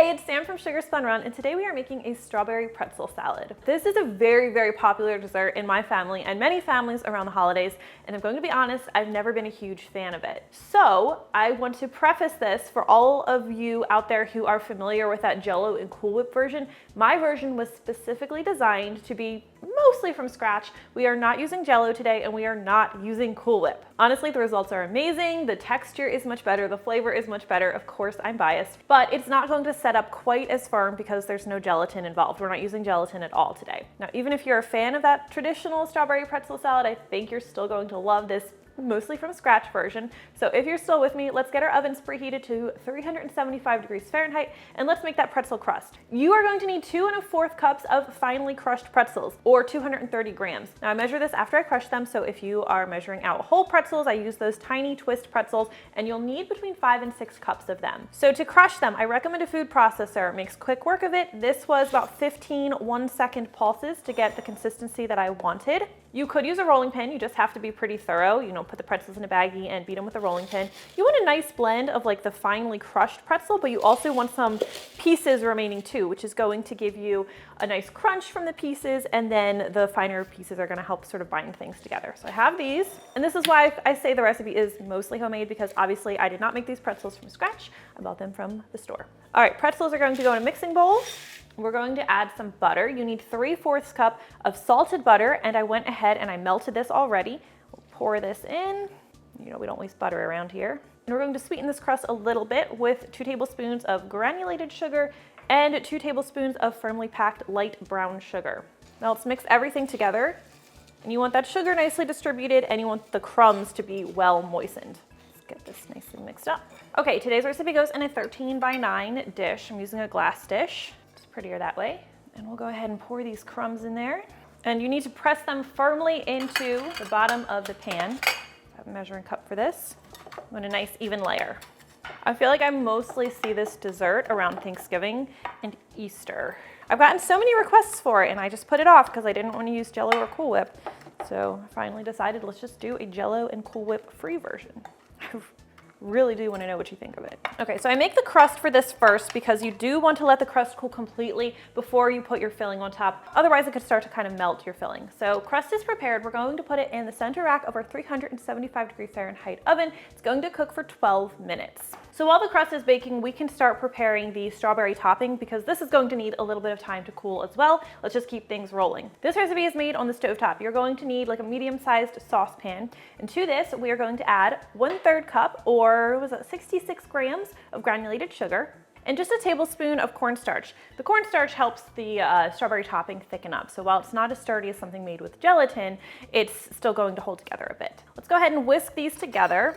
Hey, it's Sam from Sugar Spun Run, and today we are making a strawberry pretzel salad. This is a very, very popular dessert in my family and many families around the holidays, and I'm going to be honest, I've never been a huge fan of it. So I want to preface this for all of you out there who are familiar with that Jello and Cool Whip version. My version was specifically designed to be mostly from scratch. We are not using Jello today, and we are not using Cool Whip. Honestly, the results are amazing. The texture is much better. The flavor is much better. Of course, I'm biased, but it's not going to set up quite as firm because there's no gelatin involved. We're not using gelatin at all today. Now, even if you're a fan of that traditional strawberry pretzel salad, I think you're still going to love this mostly from scratch version. So if you're still with me, let's get our ovens preheated to 375 degrees Fahrenheit and let's make that pretzel crust. You are going to need 2 1/4 cups of finely crushed pretzels, or 230 grams. Now I measure this after I crush them, so if you are measuring out whole pretzels, I use those tiny twist pretzels, and you'll need between 5 and 6 cups of them. So to crush them, I recommend a food processor. It makes quick work of it. This was about 15 1-second pulses to get the consistency that I wanted. You could use a rolling pin, you just have to be pretty thorough. You know, put the pretzels in a baggie and beat them with a rolling pin. You want a nice blend of like the finely crushed pretzel, but you also want some pieces remaining too, which is going to give you a nice crunch from the pieces, and then the finer pieces are gonna help sort of bind things together. So I have these, and this is why I say the recipe is mostly homemade, because obviously I did not make these pretzels from scratch. I bought them from the store. All right, pretzels are going to go in a mixing bowl. We're going to add some butter. You need 3/4 cup of salted butter, and I went ahead and I melted this already. We'll pour this in. You know, we don't waste butter around here. And we're going to sweeten this crust a little bit with 2 tablespoons of granulated sugar and 2 tablespoons of firmly packed light brown sugar. Now let's mix everything together. And you want that sugar nicely distributed, and you want the crumbs to be well moistened. Let's get this nicely mixed up. Okay, today's recipe goes in a 13 by 9 dish. I'm using a glass dish. Prettier that way. And we'll go ahead and pour these crumbs in there. And you need to press them firmly into the bottom of the pan. I have a measuring cup for this. I want a nice even layer. I feel like I mostly see this dessert around Thanksgiving and Easter. I've gotten so many requests for it, and I just put it off because I didn't want to use Jello or Cool Whip. So I finally decided, let's just do a Jello and Cool Whip free version. Really do want to know what you think of it. Okay, so I make the crust for this first because you do want to let the crust cool completely before you put your filling on top. Otherwise, it could start to kind of melt your filling. So crust is prepared. We're going to put it in the center rack of our 375 degree Fahrenheit oven. It's going to cook for 12 minutes. So while the crust is baking, we can start preparing the strawberry topping because this is going to need a little bit of time to cool as well. Let's just keep things rolling. This recipe is made on the stovetop. You're going to need like a medium-sized saucepan. And to this, we are going to add 1/3 cup, or was it 66 grams of granulated sugar, and just a tablespoon of cornstarch. The cornstarch helps the strawberry topping thicken up. So while it's not as sturdy as something made with gelatin, it's still going to hold together a bit. Let's go ahead and whisk these together.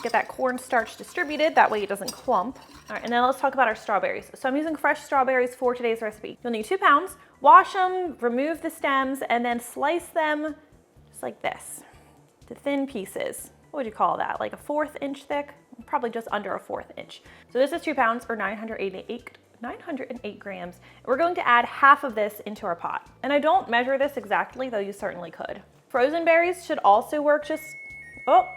Get that cornstarch distributed, that way it doesn't clump. All right, and then let's talk about our strawberries. So I'm using fresh strawberries for today's recipe. You'll need 2 pounds, wash them, remove the stems, and then slice them just like this, to thin pieces. What would you call that? Like a 1/4 inch thick? Probably just under a 1/4 inch. So this is 2 pounds or 908 grams. We're going to add half of this into our pot. And I don't measure this exactly, though you certainly could. Frozen berries should also work. Oh,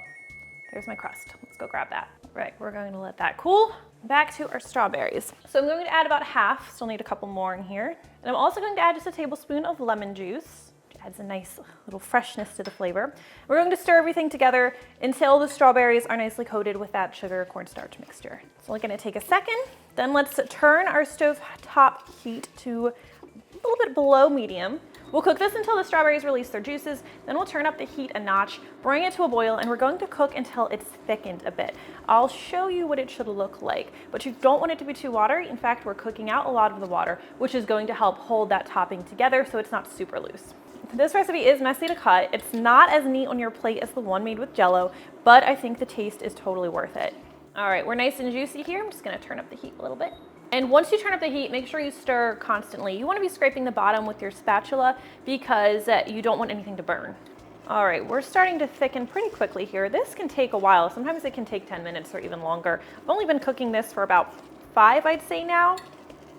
there's my crust. Let's go grab that. Right, we're going to let that cool. Back to our strawberries. So I'm going to add about half, still need a couple more in here. And I'm also going to add just a tablespoon of lemon juice. Adds a nice little freshness to the flavor. We're going to stir everything together until the strawberries are nicely coated with that sugar cornstarch mixture. So we're gonna take a second. Then let's turn our stove top heat to a little bit below medium. We'll cook this until the strawberries release their juices. Then we'll turn up the heat a notch, bring it to a boil, and we're going to cook until it's thickened a bit. I'll show you what it should look like, but you don't want it to be too watery. In fact, we're cooking out a lot of the water, which is going to help hold that topping together so it's not super loose. This recipe is messy to cut. It's not as neat on your plate as the one made with Jello, but I think the taste is totally worth it. All right, we're nice and juicy here. I'm just gonna turn up the heat a little bit. And once you turn up the heat, make sure you stir constantly. You wanna be scraping the bottom with your spatula because you don't want anything to burn. All right, we're starting to thicken pretty quickly here. This can take a while. Sometimes it can take 10 minutes or even longer. I've only been cooking this for about 5, I'd say now.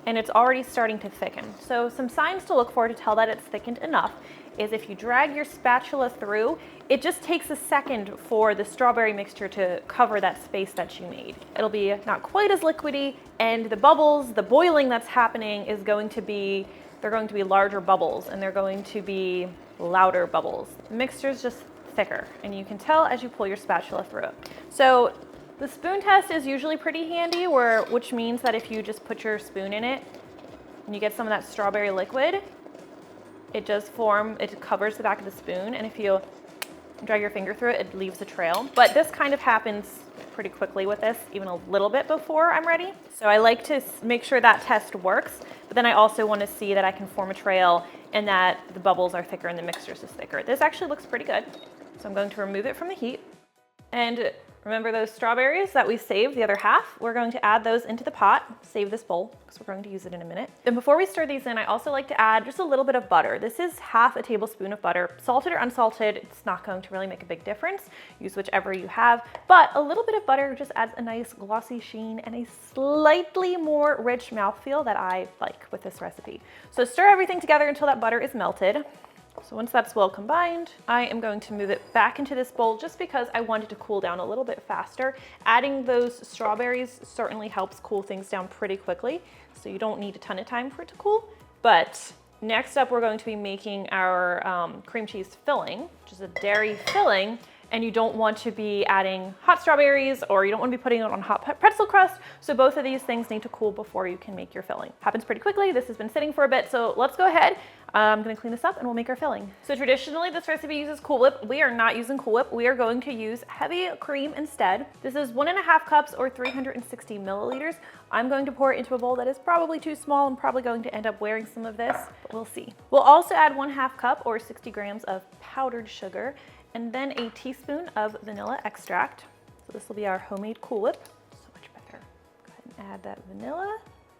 and it's already starting to thicken. So some signs to look for to tell that it's thickened enough is if you drag your spatula through, it just takes a second for the strawberry mixture to cover that space that you made. It'll be not quite as liquidy, and the bubbles, the boiling that's happening is going to be, they're going to be larger bubbles, and they're going to be louder bubbles. The mixture's just thicker, and you can tell as you pull your spatula through it. So the spoon test is usually pretty handy, which means that if you just put your spoon in it and you get some of that strawberry liquid, it does form, it covers the back of the spoon, and if you drag your finger through it, it leaves a trail. But this kind of happens pretty quickly with this, even a little bit before I'm ready. So I like to make sure that test works, but then I also want to see that I can form a trail and that the bubbles are thicker and the mixture is thicker. This actually looks pretty good. So I'm going to remove it from the heat. And remember those strawberries that we saved, the other half? We're going to add those into the pot, save this bowl, because we're going to use it in a minute. And before we stir these in, I also like to add just a little bit of butter. This is half a tablespoon of butter. Salted or unsalted, it's not going to really make a big difference. Use whichever you have, but a little bit of butter just adds a nice glossy sheen and a slightly more rich mouthfeel that I like with this recipe. So stir everything together until that butter is melted. So once that's well combined, I am going to move it back into this bowl just because I want it to cool down a little bit faster. Adding those strawberries certainly helps cool things down pretty quickly, so you don't need a ton of time for it to cool. But next up, we're going to be making our cream cheese filling, which is a dairy filling. And you don't want to be adding hot strawberries, or you don't want to be putting it on hot pretzel crust. So both of these things need to cool before you can make your filling. Happens pretty quickly. This has been sitting for a bit, so let's go ahead. I'm gonna clean this up and we'll make our filling. So traditionally this recipe uses Cool Whip. We are not using Cool Whip. We are going to use heavy cream instead. This is 1.5 cups or 360 milliliters. I'm going to pour it into a bowl that is probably too small. I'm probably going to end up wearing some of this, but we'll see. We'll also add 1/2 cup or 60 grams of powdered sugar, and then a teaspoon of vanilla extract. So this will be our homemade Cool Whip. So much better. Go ahead and add that vanilla.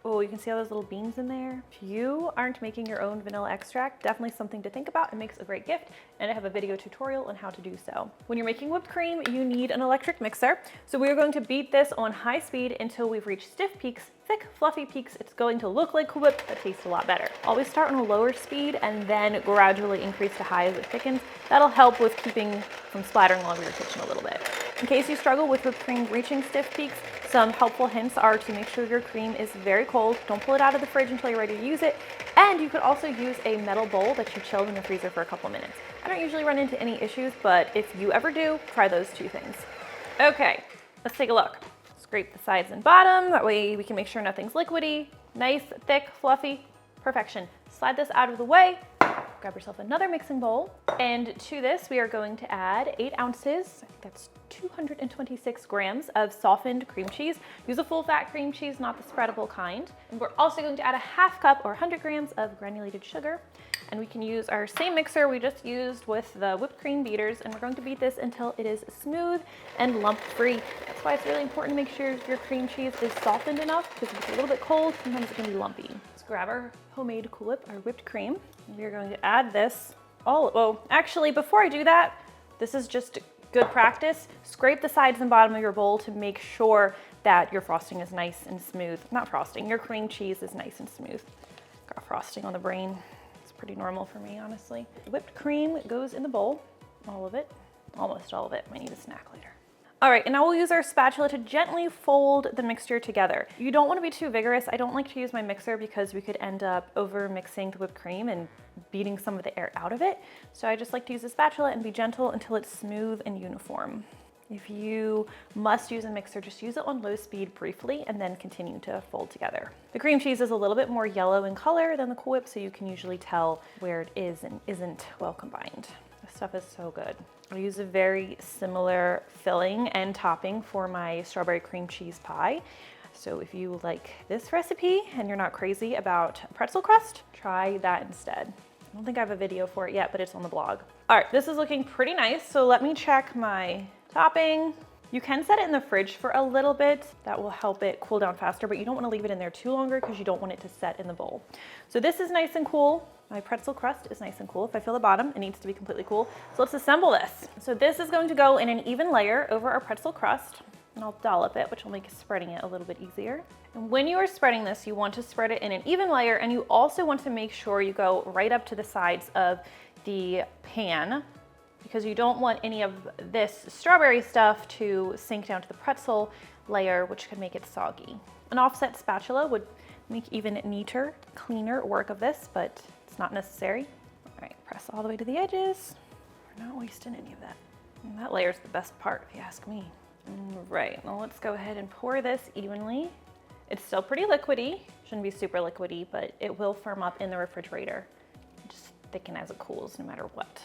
Oh, you can see all those little beans in there. If you aren't making your own vanilla extract, definitely something to think about. It makes a great gift, and I have a video tutorial on how to do so. When you're making whipped cream, you need an electric mixer. So we're going to beat this on high speed until we've reached stiff peaks, thick, fluffy peaks. It's going to look like Cool Whip, but tastes a lot better. Always start on a lower speed and then gradually increase to high as it thickens. That'll help with keeping from splattering all over your kitchen a little bit. In case you struggle with whipped cream reaching stiff peaks, some helpful hints are to make sure your cream is very cold. Don't pull it out of the fridge until you're ready to use it. And you could also use a metal bowl that you chilled in the freezer for a couple minutes. I don't usually run into any issues, but if you ever do, try those two things. Okay, let's take a look. Scrape the sides and bottom. That way we can make sure nothing's liquidy. Nice, thick, fluffy, perfection. Slide this out of the way. Grab yourself another mixing bowl. And to this, we are going to add 8 ounces, I think that's 226 grams of softened cream cheese. Use a full fat cream cheese, not the spreadable kind. And we're also going to add 1/2 cup or 100 grams of granulated sugar. And we can use our same mixer we just used with the whipped cream beaters, and we're going to beat this until it is smooth and lump-free. That's why it's really important to make sure your cream cheese is softened enough, because if it's a little bit cold, sometimes it can be lumpy. Let's grab our homemade Cool Whip, our whipped cream. And we're going to add this actually, before I do that, this is just good practice. Scrape the sides and bottom of your bowl to make sure that your frosting is nice and smooth. Not frosting, your cream cheese is nice and smooth. Got frosting on the brain. It's pretty normal for me, honestly. The whipped cream goes in the bowl, all of it, almost all of it. Might need a snack later. All right, and now we'll use our spatula to gently fold the mixture together. You don't want to be too vigorous. I don't like to use my mixer because we could end up over mixing the whipped cream and beating some of the air out of it. So I just like to use the spatula and be gentle until it's smooth and uniform. If you must use a mixer, just use it on low speed briefly and then continue to fold together. The cream cheese is a little bit more yellow in color than the Cool Whip, so you can usually tell where it is and isn't well combined. This stuff is so good. I use a very similar filling and topping for my strawberry cream cheese pie. So if you like this recipe and you're not crazy about pretzel crust, try that instead. I don't think I have a video for it yet, but it's on the blog. All right, this is looking pretty nice. So let me check my topping. You can set it in the fridge for a little bit. That will help it cool down faster, but you don't want to leave it in there too longer because you don't want it to set in the bowl. So this is nice and cool. My pretzel crust is nice and cool. If I feel the bottom, it needs to be completely cool. So let's assemble this. So this is going to go in an even layer over our pretzel crust. and I'll dollop it, which will make spreading it a little bit easier. And when you are spreading this, you want to spread it in an even layer, and you also want to make sure you go right up to the sides of the pan, because you don't want any of this strawberry stuff to sink down to the pretzel layer, which could make it soggy. An offset spatula would make even neater, cleaner work of this, but it's not necessary. All right, press all the way to the edges. We're not wasting any of that. And that layer's the best part, if you ask me. Right, well, let's go ahead and pour this evenly. It's still pretty liquidy. Shouldn't be super liquidy, but it will firm up in the refrigerator. Just thicken as it cools, no matter what.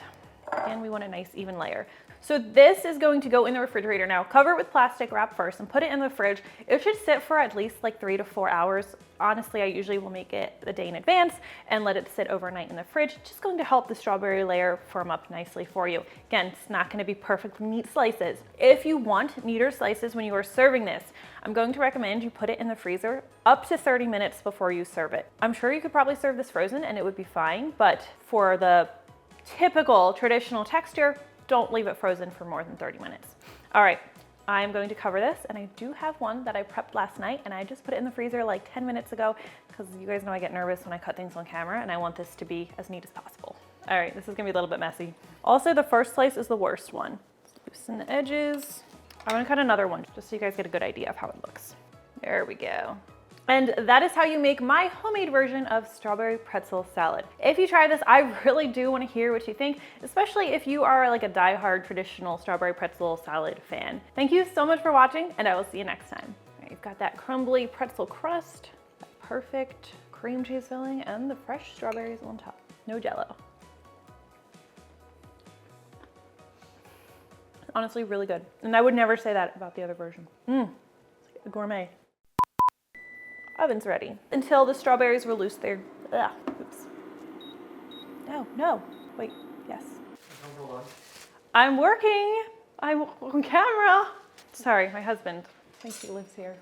Again, we want a nice even layer. So this is going to go in the refrigerator now. Cover it with plastic wrap first and put it in the fridge. It should sit for at least like 3 to 4 hours. Honestly, I usually will make it a day in advance and let it sit overnight in the fridge. Just going to help the strawberry layer firm up nicely for you. Again, it's not gonna be perfectly neat slices. If you want neater slices when you are serving this, I'm going to recommend you put it in the freezer up to 30 minutes before you serve it. I'm sure you could probably serve this frozen and it would be fine, but for the typical traditional texture, don't leave it frozen for more than 30 minutes. All right, I'm going to cover this, and I do have one that I prepped last night, and I just put it in the freezer like 10 minutes ago, because you guys know I get nervous when I cut things on camera, and I want this to be as neat as possible. All right, this is gonna be a little bit messy. Also, the first slice is the worst one. Loosen the edges. I'm gonna cut another one, just so you guys get a good idea of how it looks. There we go. And that is how you make my homemade version of strawberry pretzel salad. If you try this, I really do want to hear what you think, especially if you are like a diehard traditional strawberry pretzel salad fan. Thank you so much for watching, and I will see you next time. All right, you've got that crumbly pretzel crust, that perfect cream cheese filling, and the fresh strawberries on top. No Jello. Honestly, really good. And I would never say that about the other version. It's like gourmet. Oven's ready. Until the strawberries were loose there. Ugh, oops. No, wait, yes. I'm working. I'm on camera. Sorry, my husband, I think he lives here.